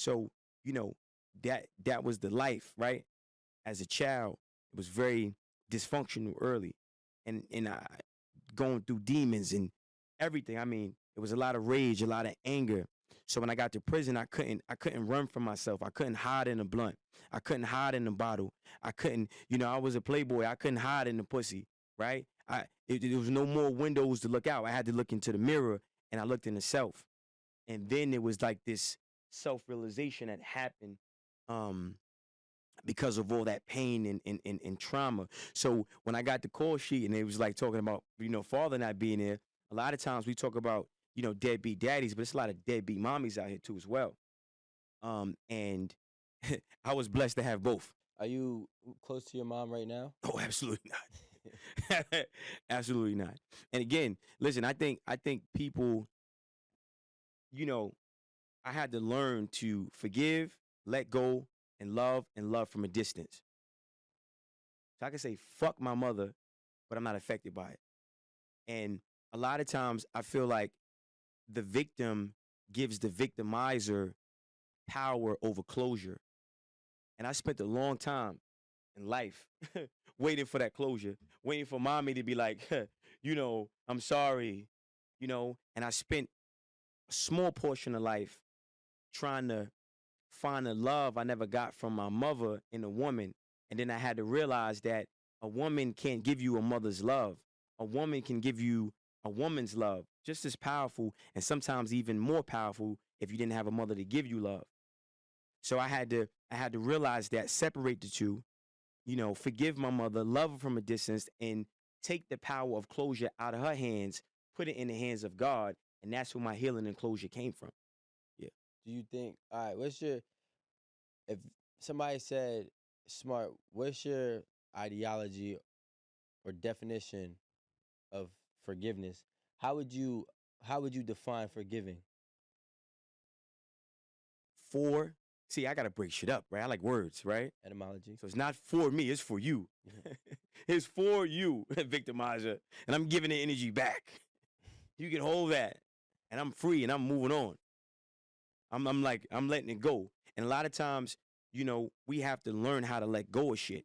So, you know, that was the life, right? As a child, it was very dysfunctional early. And I going through demons and everything. I mean, it was a lot of rage, a lot of anger. So when I got to prison, I couldn't run from myself. I couldn't hide in the blunt. I couldn't hide in the bottle. I couldn't, I was a playboy. I couldn't hide in the pussy, right? There was no more windows to look out. I had to look into the mirror, and I looked in the self. And then it was like this self-realization that happened um because of all that pain and trauma. So when I got the call sheet and it was like talking about, father not being there, a lot of times we talk about, deadbeat daddies, but it's a lot of deadbeat mommies out here too as well. And I was blessed to have both. Are you close to your mom right now? Oh, absolutely not. Absolutely not. And again, listen, I think people, you know, I had to learn to forgive, let go, and love from a distance. So I can say fuck my mother, but I'm not affected by it. And a lot of times I feel like the victim gives the victimizer power over closure. And I spent a long time in life waiting for that closure, waiting for mommy to be like, I'm sorry, and I spent a small portion of life trying to find the love I never got from my mother in a woman. And then I had to realize that a woman can't give you a mother's love. A woman can give you a woman's love, just as powerful and sometimes even more powerful if you didn't have a mother to give you love. So I had to realize that, separate the two, forgive my mother, love her from a distance, and take the power of closure out of her hands, put it in the hands of God, and that's where my healing and closure came from. Yeah. Do you think, all right, if somebody said, Smart, what's your ideology or definition of forgiveness? How would you how would you define forgiving? For See, I gotta break shit up, right? I like words, right? Etymology. So it's not for me, it's for you. It's for you, victimizer. And I'm giving the energy back. You can hold that. And I'm free and I'm moving on. I'm letting it go. And a lot of times, we have to learn how to let go of shit.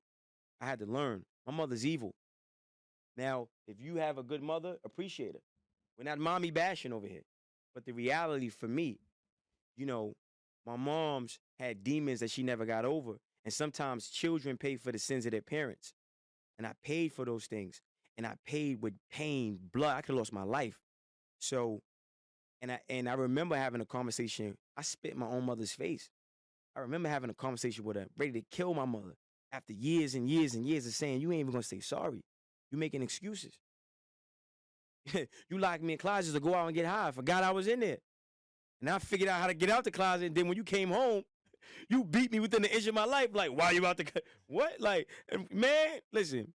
I had to learn. My mother's evil. Now, if you have a good mother, appreciate her. We're not mommy bashing over here. But the reality for me, you know, my mom's had demons that she never got over. And sometimes children pay for the sins of their parents. And I paid for those things. And I paid with pain, blood. I could have lost my life. So, and I remember having a conversation. I spit in my own mother's face. I remember having a conversation with her, ready to kill my mother after years and years and years of saying, you ain't even gonna say sorry. You making excuses. You locked me in closets to go out and get high. I forgot I was in there. And I figured out how to get out the closet. And then when you came home, you beat me within the inch of my life. Like, why you out the what? Like, man, listen,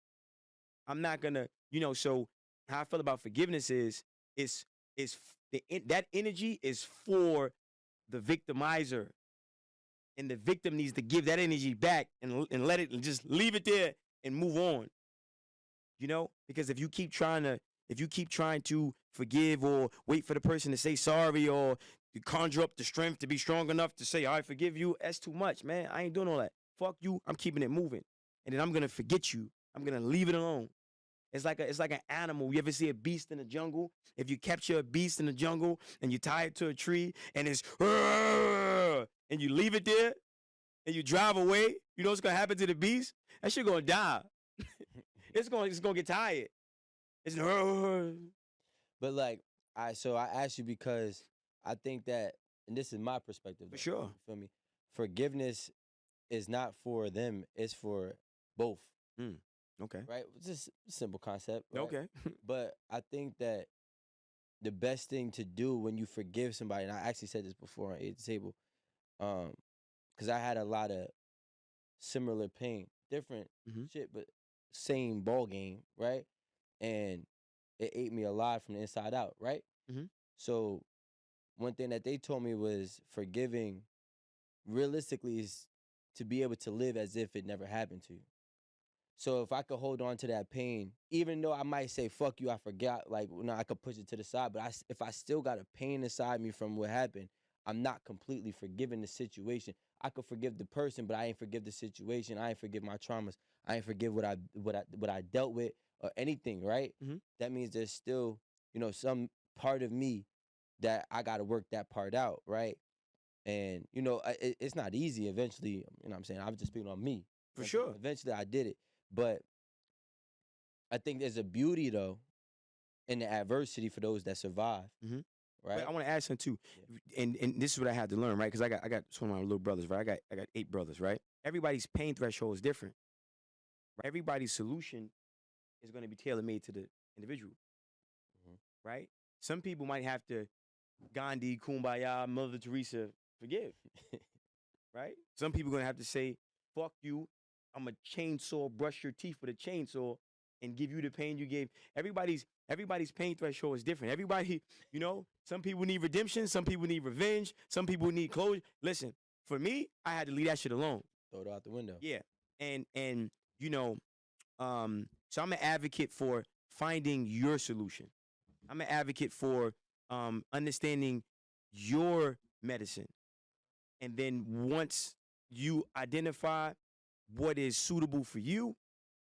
I'm not gonna, so how I feel about forgiveness is that energy is for the victimizer. And the victim needs to give that energy back and let it, and just leave it there and move on. Because if you keep trying to forgive or wait for the person to say sorry or to conjure up the strength to be strong enough to say, I forgive you, that's too much, man. I ain't doing all that. Fuck you. I'm keeping it moving. And then I'm gonna forget you. I'm gonna leave it alone. It's like an animal. You ever see a beast in the jungle? If you capture a beast in the jungle and you tie it to a tree and it's and you leave it there and you drive away, you know what's gonna happen to the beast? That shit gonna die. It's gonna get tired. It's But like, so I asked you because I think that, and this is my perspective, for though, sure. you feel me? Forgiveness is not for them; it's for both, Okay. right? It's just a simple concept, right? Okay. But I think that the best thing to do when you forgive somebody, and I actually said this before on the table, because I had a lot of similar pain, different hmm shit, but same ball game, right? And it ate me alive from the inside out, right? hmm So one thing that they told me was forgiving realistically is to be able to live as if it never happened to you. So if I could hold on to that pain, even though I might say "fuck you," I forgot. Like, I could push it to the side. But if I still got a pain inside me from what happened, I'm not completely forgiving the situation. I could forgive the person, but I ain't forgive the situation. I ain't forgive my traumas. I ain't forgive what I dealt with or anything, right? Mm-hmm. That means there's still, some part of me that I got to work that part out, right? And it's not easy. Eventually, what I'm saying, I'm just speaking on me. For I'm saying? sure. Eventually, I did it, but I think there's a beauty though in the adversity for those that survive, Mm-hmm. But right? I want to add something too, Yeah. and this is what I had to learn, right? Because I got some of my little brothers, right? I got 8 brothers, right? Everybody's pain threshold is different. Right? Everybody's solution is going to be tailor made to the individual, Mhm. right? Some people might have to Gandhi, Kumbaya, Mother Teresa, forgive, right? Some people gonna have to say, "Fuck you, I'm a chainsaw, brush your teeth with a chainsaw, and give you the pain you gave." Everybody's pain threshold is different. Everybody, some people need redemption, some people need revenge, some people need closure. Listen, for me, I had to leave that shit alone. Throw it out the window. Yeah, and you know, so I'm an advocate for finding your solution. I'm an advocate for understanding your medicine. And then once you identify what is suitable for you,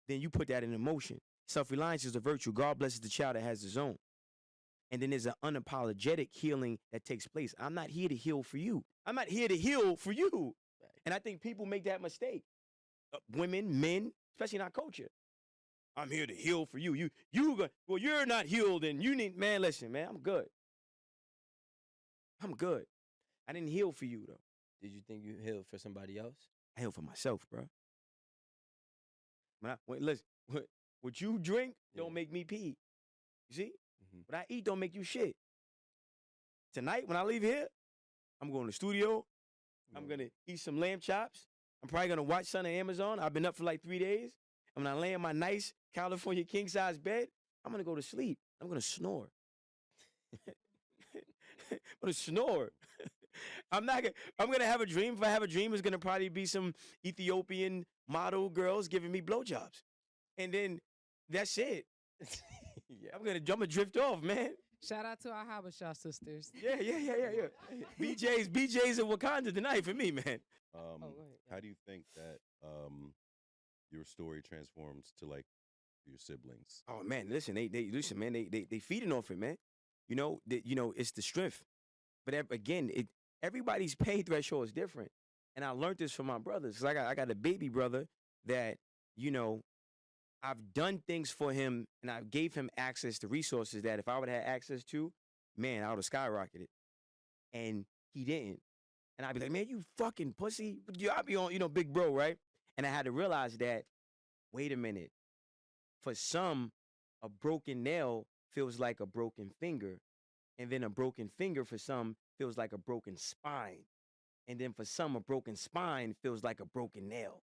then you put that in motion. Self reliance is a virtue. God blesses the child that has his own. And then there's an unapologetic healing that takes place. I'm not here to heal for you. I'm not here to heal for you. Right. And I think people make that mistake. Women, men, especially in our culture. I'm here to heal for you. Well, you're not healed, and you need, man. Listen, man, I'm good. I'm good. I didn't heal for you though. Did you think you healed for somebody else? I heal for myself, bro. Listen, what you drink Yeah. don't make me pee. You see, Mhm. what I eat don't make you shit. Tonight, when I leave here, I'm going to the studio. I'm gonna eat some lamb chops. I'm probably gonna watch something on Amazon. I've been up for like 3 days. And when I lay in my nice California king size bed, I'm gonna go to sleep. I'm gonna snore. I'm gonna snore. I'm not gonna. I'm gonna have a dream. If I have a dream, it's gonna probably be some Ethiopian model girls giving me blowjobs, and then that's it. Yeah. I'm gonna drift off, man. Shout out to our Habesha sisters. Yeah. BJ's in Wakanda tonight for me, man. Oh, go ahead. How do you think that your story transforms to like your siblings? Oh man, listen, they listen, man. They feeding off it, man. It's the strength. But again, everybody's pain threshold is different, and I learned this from my brothers. 'Cause I got a baby brother that you know I've done things for him, and I gave him access to resources that if I would have had access to, man, I would have skyrocketed. And he didn't. And I'd be like, man, you fucking pussy. I'd be on, big bro, right? And I had to realize that, wait a minute. For some, a broken nail feels like a broken finger. And then a broken finger for some feels like a broken spine. And then for some, a broken spine feels like a broken nail.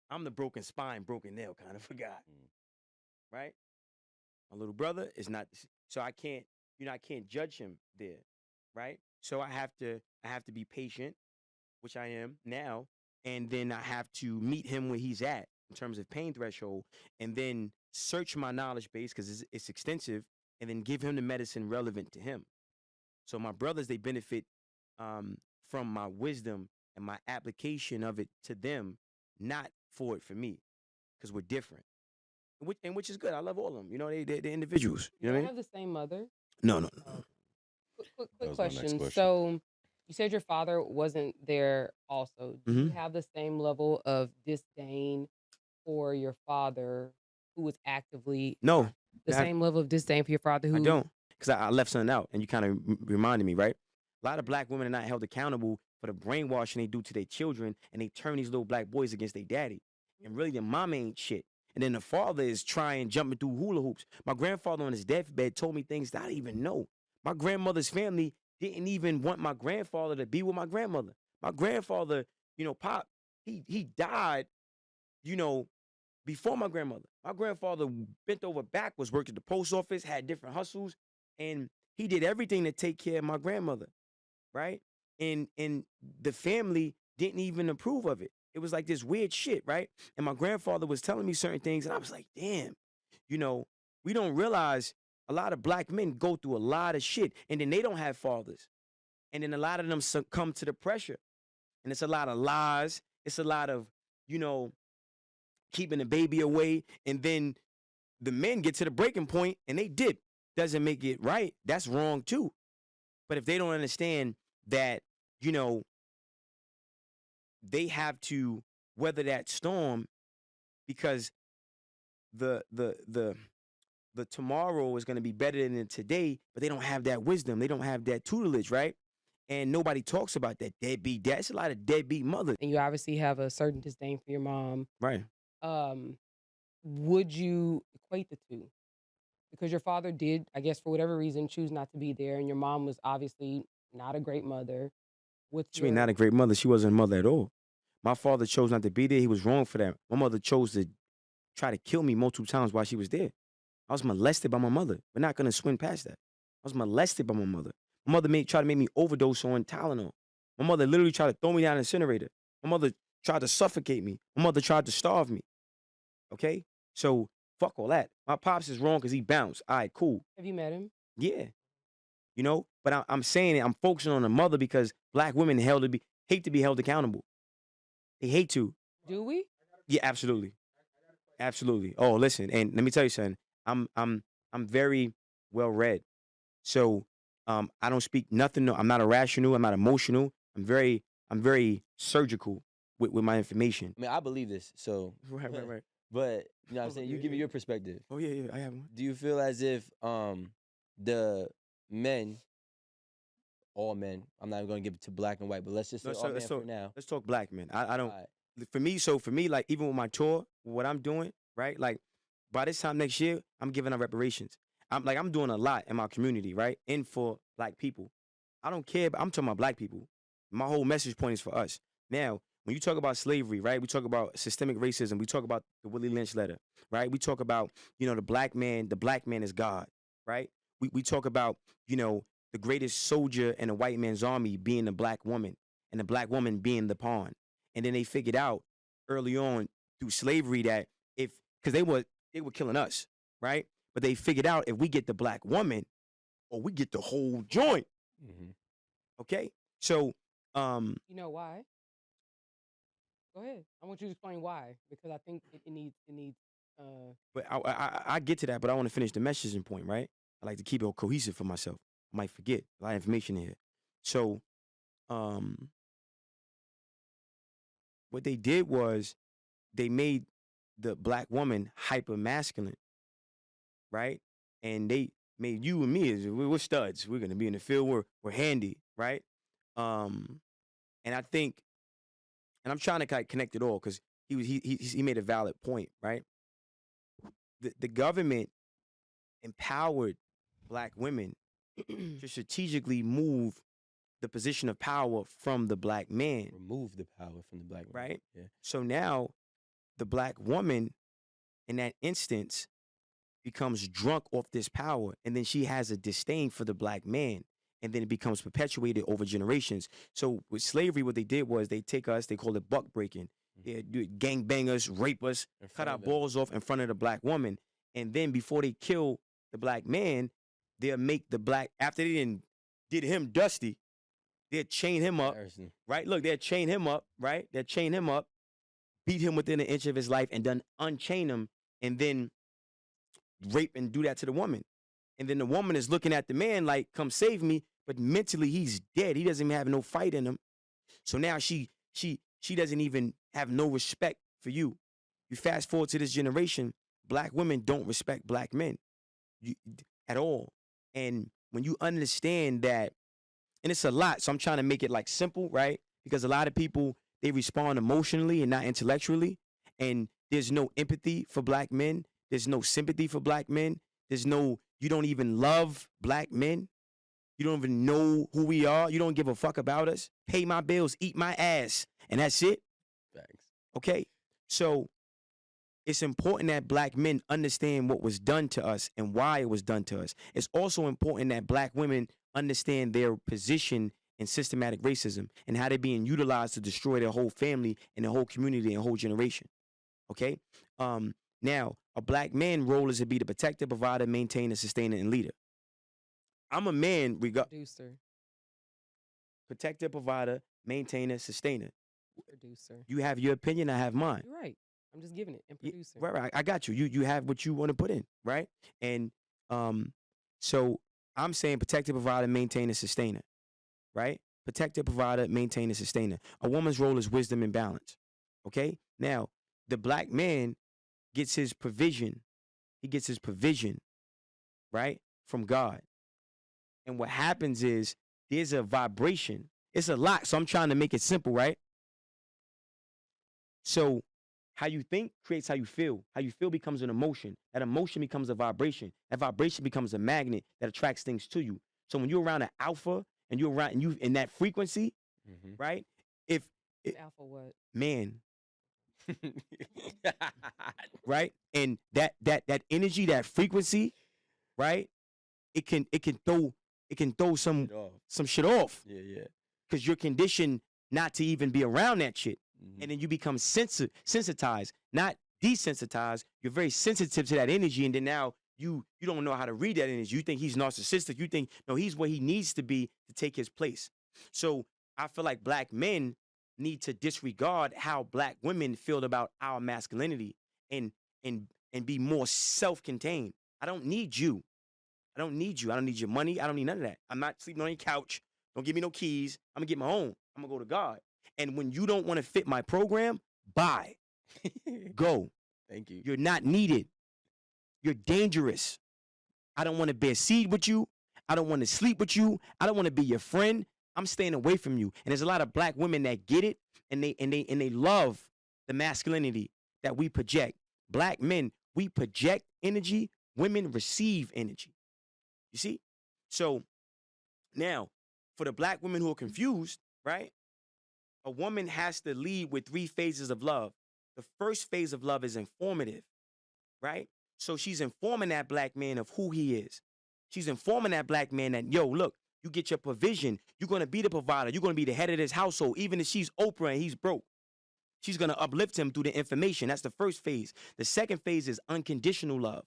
I'm the broken spine, broken nail kind of a guy, Mm. right? My little brother is not, so I can't, I can't judge him there, right? So I have to be patient, which I am now, and then I have to meet him where he's at in terms of pain threshold, and then search my knowledge base because it's extensive, and then give him the medicine relevant to him. So my brothers, they benefit from my wisdom and my application of it to them, not for it for me, because we're different, which is good. I love all of them. They're individuals. You know what I I mean? have the same mother. No, no, Oh, no. That quick was my next question. question. So, you said your father wasn't there also. Do you Mhm. have the same level of disdain for your father who was actively No, the I, same level of disdain for your father I who don't, because I left something out, and you kind of reminded me, right? A lot of black women are not held accountable for the brainwashing they do to their children, and they turn these little black boys against their daddy. And really, their mom ain't shit. And then the father is trying, jumping through hula hoops. My grandfather on his deathbed told me things that I didn't even know. My grandmother's family didn't even want my grandfather to be with my grandmother. My grandfather, Pop, he died, you know, before my grandmother. My grandfather bent over backwards, worked at the post office, had different hustles, and he did everything to take care of my grandmother, right? And the family didn't even approve of it. It was like this weird shit, right? And my grandfather was telling me certain things, and I was like, damn, you know, we don't realize a lot of black men go through a lot of shit, and then they don't have fathers. And then a lot of them succumb to the pressure. And it's a lot of lies. It's a lot of, you know, keeping the baby away. And then the men get to the breaking point and they dip. Doesn't make it right. That's wrong too. But if they don't understand that, you know, they have to weather that storm because the the the the tomorrow is going to be better than today, but they don't have that wisdom. They don't have that tutelage, right? And nobody talks about that deadbeat dad. It's a lot of deadbeat mothers. And you obviously have a certain disdain for your mom. Right. Would you equate the two? Because your father did, I guess, for whatever reason, choose not to be there, and your mom was obviously not a great mother. What's She ain't not a great mother. She wasn't a mother at all. My father chose not to be there. He was wrong for that. My mother chose to try to kill me multiple times while she was there. I was molested by my mother. We're not gonna swing past that. I was molested by my mother. My mother tried to make me overdose on Tylenol. My mother literally tried to throw me down an incinerator. My mother tried to suffocate me. My mother tried to starve me. Okay? So fuck all that. My pops is wrong because he bounced. All right, cool. Have you met him? Yeah. You know, but I'm saying it, I'm focusing on the mother because black women hate to be held accountable. They hate to. Do we? Yeah, absolutely. Absolutely. Oh, listen, and let me tell you something. I'm very well read. So I don't speak nothing. No, I'm not irrational. I'm not emotional. I'm very surgical with my information. I mean, I believe this. So, Right. but you know what I'm saying? You Yeah, give me yeah. your perspective. Oh yeah, I have one. Do you feel as if the men, all men, I'm not even going to give it to black and white, but let's just say all men for now. Let's talk black men. I don't. All right. For me, like even with my tour, what I'm doing, right? Like by this time next year, I'm giving out reparations. I'm doing a lot in my community, right? And for black people. I don't care, but I'm talking about black people. My whole message point is for us. Now, when you talk about slavery, right? We talk about systemic racism. We talk about the Willie Lynch letter, right? We talk about, the black man is God, right? We talk about, the greatest soldier in a white man's army being the black woman and the black woman being the pawn. And then they figured out early on through slavery that because they were killing us, right? But they figured out if we get the black woman, or we get the whole joint. Mm-hmm. Okay, so You know why? Go ahead. I want you to explain why, because I think it needs. but I get to that, but I want to finish the messaging point, right? I like to keep it cohesive for myself. I might forget a lot of information here. So what they did was they made the black woman hyper masculine, right? And they made you and me as we're studs. We're gonna be in the field. We're handy, right? And I think, and I'm trying to kind of connect it all because he made a valid point, right? The government empowered black women to strategically move the position of power from the black man, Remove the power from the black man. right? Yeah. So now the black woman in that instance becomes drunk off this power, and then she has a disdain for the black man, and then it becomes perpetuated over generations. So with slavery, what they did was they take us, they call it buck breaking. They do it, gang bang us, rape us, In cut front our of them. balls off in front of the black woman, and then before they kill the black man, they'll make the black, after they did him dusty, they'll chain him up, Embarrassing. right? Look, they'll chain him up, right? They'll chain him up, beat him within an inch of his life, and then unchain him, and then rape and do that to the woman. And then the woman is looking at the man like, come save me, but mentally he's dead. He doesn't even have no fight in him. So now she doesn't even have no respect for you. You fast forward to this generation, black women don't respect black men at all. And when you understand that, and it's a lot, so I'm trying to make it like simple, right? Because a lot of people, they respond emotionally and not intellectually. And there's no empathy for black men. There's no sympathy for black men. You don't even love black men. You don't even know who we are. You don't give a fuck about us. Pay my bills, eat my ass, and that's it. Facts. Okay? So it's important that black men understand what was done to us and why it was done to us. It's also important that black women understand their position in systematic racism and how they're being utilized to destroy their whole family and their whole community and whole generation. Okay? Now, a black man role is to be the protector, provider, maintainer, sustainer, and leader. I'm a man Producer. Protector, provider, maintainer, sustainer. Producer. You have your opinion, I have mine. You're right. I'm just giving it. And Ye- producer. Right. I got you. You have what you want to put in, right? And so I'm saying protector, provider, maintainer, sustainer, right? Protector, provider, maintainer, sustainer. A woman's role is wisdom and balance. Okay? Now, the black man gets his provision. He gets his provision, right? From God. And what happens is there's a vibration. It's a lot. So I'm trying to make it simple, right? So how you think creates how you feel. How you feel becomes an emotion. That emotion becomes a vibration. That vibration becomes a magnet that attracts things to you. So when you're around an alpha and you're around and you in that frequency, right? If Alpha what? man, right? And that energy, that frequency, right? It can throw some shit off. Yeah. Because you're conditioned not to even be around that shit. And then you become sensitized, not desensitized. You're very sensitive to that energy, and then now you don't know how to read that energy. You think he's narcissistic. You think no, he's where he needs to be to take his place. So I feel like black men need to disregard how black women feel about our masculinity and be more self-contained. I don't need you. I don't need you. I don't need your money. I don't need none of that. I'm not sleeping on your couch. Don't give me no keys. I'm gonna get my own. I'm gonna go to God. And when you don't want to fit my program, bye. Go. Thank you. You're not needed. You're dangerous. I don't want to bear seed with you. I don't want to sleep with you. I don't want to be your friend. I'm staying away from you. And there's a lot of black women that get it and they love the masculinity that we project. Black men, we project energy. Women receive energy. You see? So now, for the black women who are confused, right? A woman has to lead with 3 phases of love. The first phase of love is informative, right? So she's informing that black man of who he is. She's informing that black man that, yo, look, you get your provision. You're going to be the provider. You're going to be the head of this household. Even if she's Oprah and he's broke, she's going to uplift him through the information. That's the first phase. The second phase is unconditional love.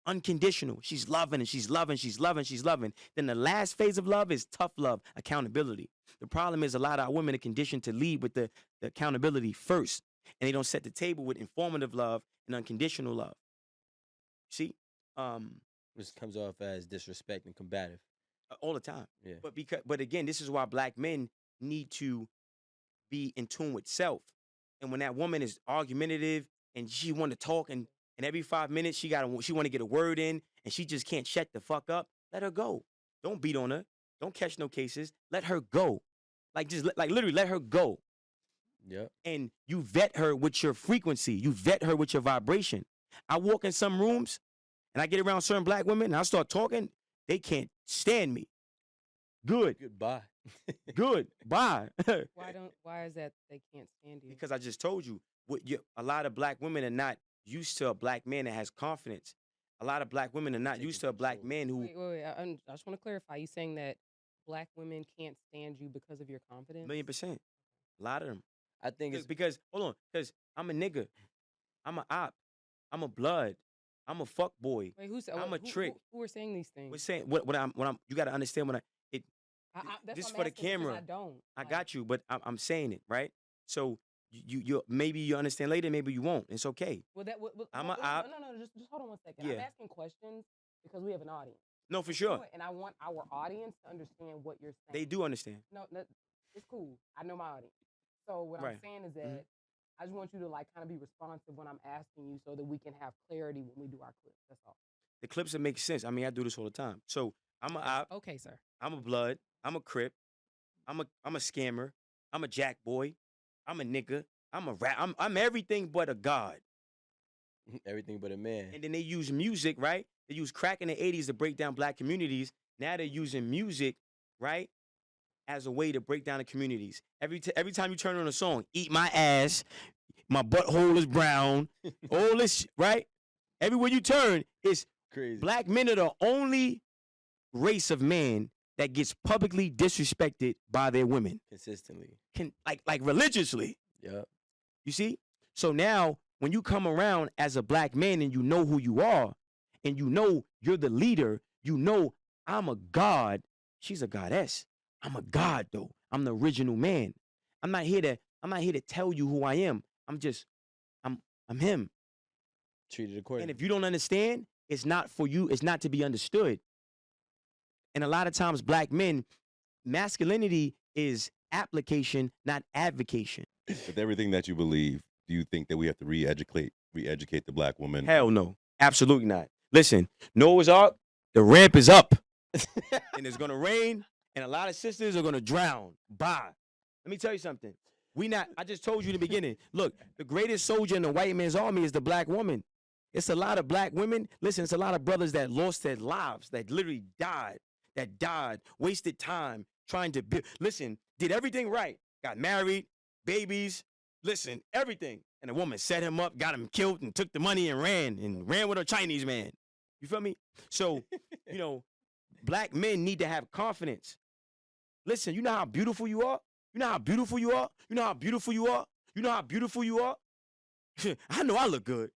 Unconditional. She's loving and she's loving, she's loving, she's loving. Then the last phase of love is tough love, accountability. The problem is a lot of our women are conditioned to lead with the accountability first, and they don't set the table with informative love and unconditional love. See? Which comes off as disrespect and combative. All the time. Yeah. But again, this is why black men need to be in tune with self. And when that woman is argumentative and she want to talk and every 5 minutes she want to get a word in and she just can't shut the fuck up, let her go. Don't beat on her. Don't catch no cases. Let her go. Literally let her go. Yep. And you vet her with your frequency. You vet her with your vibration. I walk in some rooms and I get around certain black women and I start talking, they can't stand me. Good. Goodbye. Good. Bye. Why is that they can't stand you? Because I just told you, a lot of black women are not used to a black man that has confidence. A lot of black women are not used to a black man who. Wait. I just want to clarify. You saying that black women can't stand you because of your confidence? 1,000,000%. A lot of them. I think it's Because hold on, because I'm a nigga, I'm a op, I'm a blood, I'm a fuck boy. Wait, I'm a trick. Who are saying these things? We're saying what I'm. You got to understand That's this what is I'm for the asking because camera. I don't. I got you, but I'm saying it right. So you maybe you understand later, maybe you won't. It's okay. Well, I'm no, a op. no, just hold on one second. Yeah. I'm asking questions because we have an audience. No, for sure. And I want our audience to understand what you're saying. They do understand. No, it's cool. I know my audience. So what Right. I'm saying is that I just want you to kind of be responsive when I'm asking you so that we can have clarity when we do our clips. That's all. The clips that make sense. I mean, I do this all the time. So I'm a op. Okay, sir. I'm a blood. I'm a crip. I'm a scammer. I'm a jack boy. I'm a nigga. I'm a rap. I'm everything but a god. everything but a man. And then they use music, right? They use crack in the 80s to break down black communities. Now they're using music, right, as a way to break down the communities. Every time you turn on a song, eat my ass, my butthole is brown, all this, right? Everywhere you turn, it's Crazy. black men are the only race of man that gets publicly disrespected by their women. Consistently. Like religiously. Yep. You see? So now when you come around as a black man and you know who you are, and you know you're the leader, you know I'm a god, she's a goddess. I'm a god though. I'm the original man. I'm not here to tell you who I am. I'm I'm him. Treated And accordingly. if you don't understand, it's not for you, it's not to be understood. And a lot of times black men, masculinity is application, not advocation. With everything that you believe, do you think that we have to re-educate the black woman? Hell no. Absolutely not. Listen, Noah's Ark, the ramp is up. And it's gonna rain, and a lot of sisters are gonna drown. Bye. Let me tell you something. I just told you in the beginning. Look, the greatest soldier in the white man's army is the black woman. It's a lot of black women. Listen, it's a lot of brothers that lost their lives, that literally died, wasted time trying to build. Listen, did everything right. Got married, babies, listen, everything. And a woman set him up, got him killed, and took the money and ran with a Chinese man. You feel me? So, black men need to have confidence. Listen, you know how beautiful you are? You know how beautiful you are? You know how beautiful you are? You know how beautiful you are? I know I look good.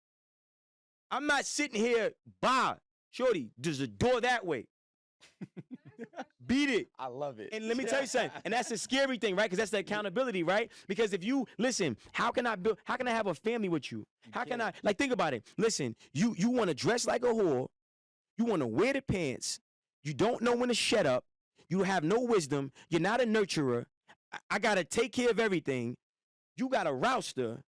I'm not sitting here, shorty, there's a door that way. Beat it. I love it. And let me tell you something. And that's the scary thing, right? Because that's the accountability, right? Because if you listen, how can I have a family with you? How can I think about it? Listen, you want to dress like a whore, you want to wear the pants, you don't know when to shut up, you have no wisdom, you're not a nurturer. I gotta take care of everything. You got a rouster.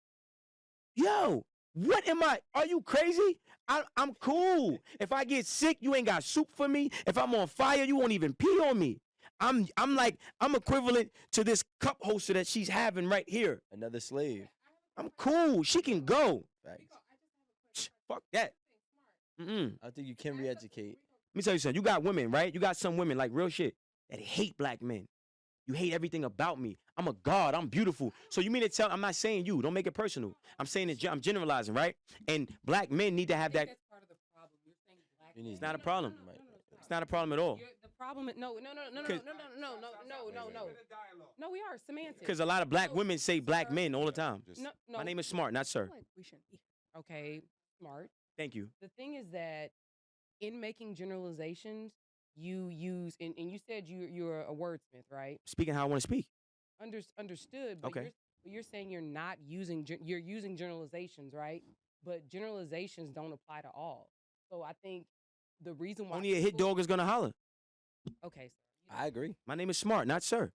Yo, what am I? Are you crazy? I'm cool. If I get sick, you ain't got soup for me. If I'm on fire, you won't even pee on me. I'm equivalent to this cup holster that she's having right here. Another slave. I'm cool. She can go. Facts. Fuck that. I think you can re-educate. Let me tell you something. You got women, right? You got some women, like real shit, that hate black men. You hate everything about me. I'm a god. I'm beautiful. So you mean to tell? I'm not saying you. Don't make it personal. I'm saying I'm generalizing, right? And black men need to have that. That's part of the problem. You're saying black. It's not a problem. Right. It's not a problem at all. The problem is no. No, we are semantics. Because a lot of black women say black men all the time. No. My name is Smart, not Sir. We shouldn't be. Okay, Smart. Thank you. The thing is that in making generalizations, you use and you said you're a wordsmith, right? Speaking how I want to speak. Understood. But Okay. you're saying you're not using you're using generalizations, right? But generalizations don't apply to all. So I think the reason why Only a hit dog is gonna holler. Okay, sir. I agree. My name is Smart, not Sir.